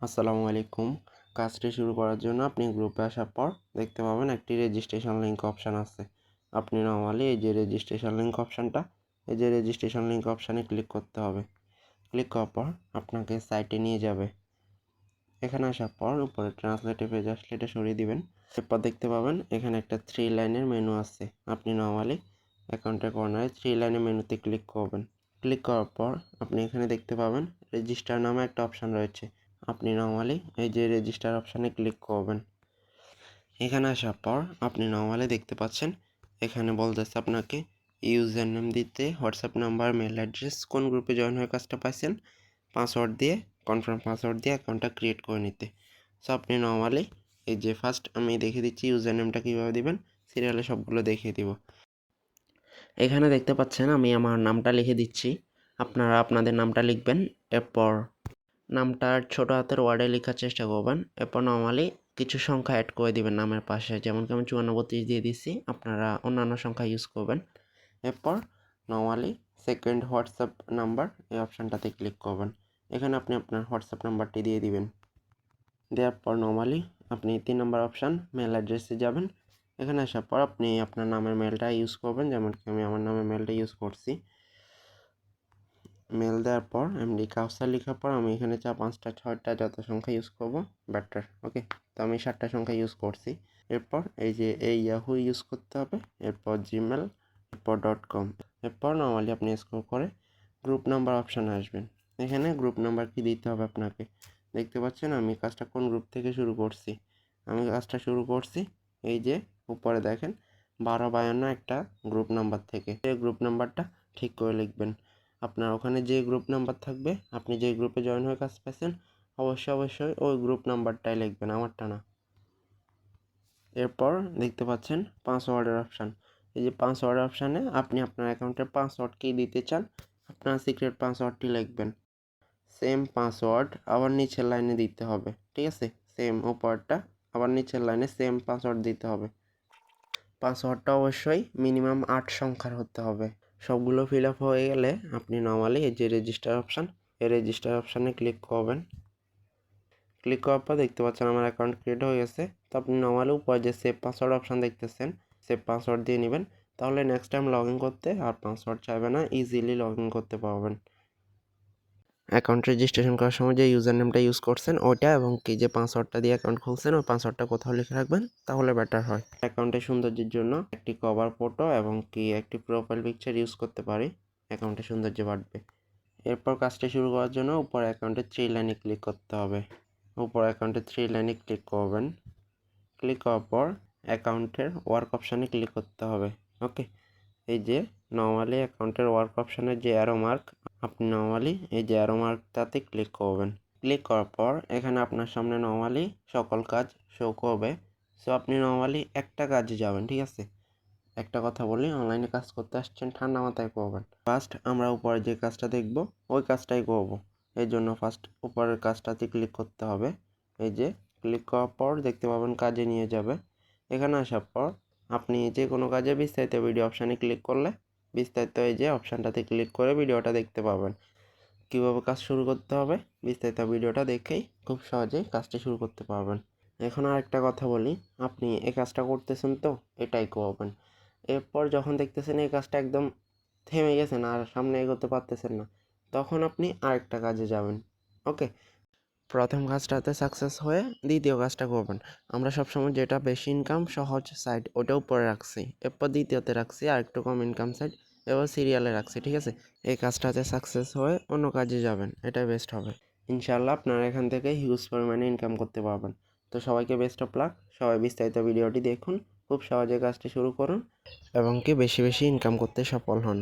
আসসালামু আলাইকুম। কাজটি শুরু করার জন্য আপনি গ্রুপে আসার পর দেখতে পাবেন একটি রেজিস্ট্রেশন লিঙ্ক অপশান আছে। আপনি নরমালি এই যে রেজিস্ট্রেশন লিঙ্ক অপশানে ক্লিক করতে হবে। ক্লিক করার পর আপনাকে সাইটে নিয়ে যাবে। এখানে আসার পর উপরে ট্রান্সলেটে পেজ আসলে এটা সরিয়ে দিবেন। এরপর দেখতে পাবেন এখানে একটা 3 লাইনের মেনু আছে। আপনি নরমালি অ্যাকাউন্টের কর্নারে 3 লাইনের মেনুতে ক্লিক করবেন। ক্লিক করার পর আপনি এখানে দেখতে পাবেন রেজিস্টার নামে একটা অপশান রয়েছে। আপনি নরমালি এই যে রেজিস্টার অপশানে ক্লিক করবেন। এখানে আসার পর আপনি নরমালি দেখতে পাচ্ছেন এখানে বলতেছে আপনাকে ইউজার নেম দিতে, হোয়াটসঅ্যাপ নাম্বার, মেল অ্যাড্রেস, কোন গ্রুপে জয়েন হয়ে কাজটা পাইছেন, পাসওয়ার্ড দিয়ে কনফার্ম পাসওয়ার্ড দিয়ে অ্যাকাউন্টটা ক্রিয়েট করে নিতে। সো আপনি নরমালি এই যে ফার্স্ট আমি দেখিয়ে দিচ্ছি ইউজার নেমটা কীভাবে দিবেন, সিরিয়ালে সবগুলো দেখিয়ে দিব। এখানে দেখতে পাচ্ছেন আমি আমার নামটা লিখে দিচ্ছি, আপনারা আপনাদের নামটা লিখবেন। এরপর নামটা ছোট হাতের ওয়ার্ডে লেখার চেষ্টা করবেন। এরপর নর্মালি কিছু সংখ্যা অ্যাড করে দিবেন নামের পাশে, যেমন কি আমি 54 দিয়ে দিচ্ছি, আপনারা অন্যান্য সংখ্যা ইউজ করবেন। এরপর নর্মালি সেকেন্ড হোয়াটসঅ্যাপ নাম্বার এই অপশানটাতে ক্লিক করবেন। এখানে আপনি আপনার হোয়াটসঅ্যাপ নাম্বারটি দিয়ে দিবেন। দেওয়ার পর নর্মালি আপনি 3 নম্বর অপশান মেল অ্যাড্রেসে যাবেন। এখানে আসার পর আপনি আপনার নামের মেলটা ইউজ করবেন, যেমন কি আমি আমার নামের মেলটা ইউজ করছি। মেল দেওয়ার পর এমডি কাউসার লেখার পর আমি এখানে 5টা 6টা যত সংখ্যা ইউজ করব বেটার। ওকে, তো আমি 7টা সংখ্যা ইউজ করছি। এরপর এই ইয়াহু ইউজ করতে হবে, এরপর জিমেল, এরপর .com। এরপর নর্মালি আপনি স্ক্রল করে গ্রুপ নাম্বার অপশানে আসবেন। এখানে গ্রুপ নাম্বার কি দিতে হবে আপনাকে, দেখতে পাচ্ছেন আমি কাজটা কোন গ্রুপ থেকে শুরু করছি। আমি কাজটা শুরু করছি এই যে উপরে দেখেন 1252 একটা গ্রুপ নাম্বার থেকে। এই গ্রুপ নাম্বারটা ঠিক করে লিখবেন। আপনার ওখানে যে গ্রুপ নাম্বার থাকবে, আপনি যে গ্রুপে জয়েন হয়ে কাজ পেয়েছেন, অবশ্যই ওই গ্রুপ নাম্বারটাই লিখবেন, আমারটা না। এরপর দেখতে পাচ্ছেন পাসওয়ার্ডের অপশান। এই যে পাসওয়ার্ডের অপশানে আপনি আপনার অ্যাকাউন্টের পাসওয়ার্ড কী দিতে চান, আপনার সিক্রেট পাসওয়ার্ডটি লিখবেন। সেম পাসওয়ার্ড আবার নিচের লাইনে দিতে হবে, ঠিক আছে? সেম উপরটা আবার নিচের লাইনে সেম পাসওয়ার্ড দিতে হবে। পাসওয়ার্ডটা অবশ্যই মিনিমাম 8 সংখ্যার হতে হবে। সবগুলো ফিল আপ হয়ে গেলে আপনি নর্মালি এই যে রেজিস্টার অপশান, এই রেজিস্টার অপশানে ক্লিক করবেন। ক্লিক করার পর দেখতে পাচ্ছেন আমার অ্যাকাউন্ট ক্রিয়েট হয়ে গেছে। তো আপনি নর্মালি উপরে যে সেভ পাসওয়ার্ড অপশান দেখতেছেন, সেভ পাসওয়ার্ড দিয়ে নেবেন, তাহলে নেক্সট টাইম লগ ইন করতে আর পাসওয়ার্ড চাইবে না, ইজিলি লগ ইন করতে পারবেন। অ্যাকাউন্ট রেজিস্ট্রেশন করার সময় যে ইউজার নেমটা ইউজ করছেন ওইটা, এবং কি যে পাসওয়ার্ডটা দিয়ে অ্যাকাউন্ট খুলছেন ওই পাসওয়ার্ডটা কোথাও লিখে রাখবেন, তাহলে বেটার হয়। অ্যাকাউন্টের সৌন্দর্যের জন্য একটি কভার ফটো এবং কি একটি প্রোফাইল পিকচার ইউজ করতে পারি, অ্যাকাউন্টের সৌন্দর্য বাড়বে। এরপর কাজটা শুরু করার জন্য উপর অ্যাকাউন্টের 3 লাইনে ক্লিক করতে হবে। উপর অ্যাকাউন্টের 3 লাইনে ক্লিক করবেন। ক্লিক করার পর অ্যাকাউন্টের ওয়ার্ক অপশানে ক্লিক করতে হবে। ওকে, এই যে নর্মালি অ্যাকাউন্টের ওয়ার্ক অপশানের যে অ্যারো মার্ক, আপনি নর্মালি এই যে অ্যারো মার্কটাতে ক্লিক করবেন। ক্লিক করার পর এখানে আপনার সামনে নর্মালি সকল কাজ শো করবে। সো আপনি নর্মালি একটা কাজে যাবেন, ঠিক আছে? একটা কথা বলি, অনলাইনে কাজ করতে আসছেন ঠান্ডা মাথায় করবেন। ফার্স্ট আমরা উপরে যে কাজটা দেখব ওই কাজটাই করব। এই জন্য ফার্স্ট উপরের কাজটাতে ক্লিক করতে হবে। এই যে ক্লিক করার পর দেখতে পাবেন কাজে নিয়ে যাবে। এখানে আসার পর আপনি যে কোনো কাজে বিস্তারিত ভিডিও অপশানে ক্লিক করলে বিস্তারিত এই যে অপশানটাতে ক্লিক করে ভিডিওটা দেখতে পাবেন। কীভাবে কাজ শুরু করতে হবে বিস্তারিত ভিডিওটা দেখেই খুব সহজেই কাজটি শুরু করতে পারবেন। এখন আরেকটা কথা বলি, আপনি এই কাজটা করতেছেন তো এটাই করবেন। এরপর যখন দেখতেছেন এই কাজটা একদম থেমে গেছেন আর সামনে এগোতে পারতেছেন না, তখন আপনি আরেকটা কাজে যাবেন। ওকে, প্রথম কাজটাতে সাকসেস হয়ে দ্বিতীয় কাজটা করবেন। আমরা সবসময় যেটা বেশি ইনকাম সহজ সাইড ওটা উপরে রাখছি, এরপর দ্বিতীয়তে রাখছি আর একটু কম ইনকাম সাইড, এবার সিরিয়ালে রাখছি, ঠিক আছে? এই কাজটাতে সাকসেস হয়ে অন্য কাজে যাবেন, এটাই বেস্ট হবে। ইনশাআল্লাহ আপনারা এখান থেকে হিউজ পরিমাণে ইনকাম করতে পারবেন। তো সবাইকে বেস্ট অফ লাক, সবাই বিস্তারিত ভিডিওটি দেখুন, খুব সহজে কাজটি শুরু করুন এবং কি বেশি বেশি ইনকাম করতে সফল হন।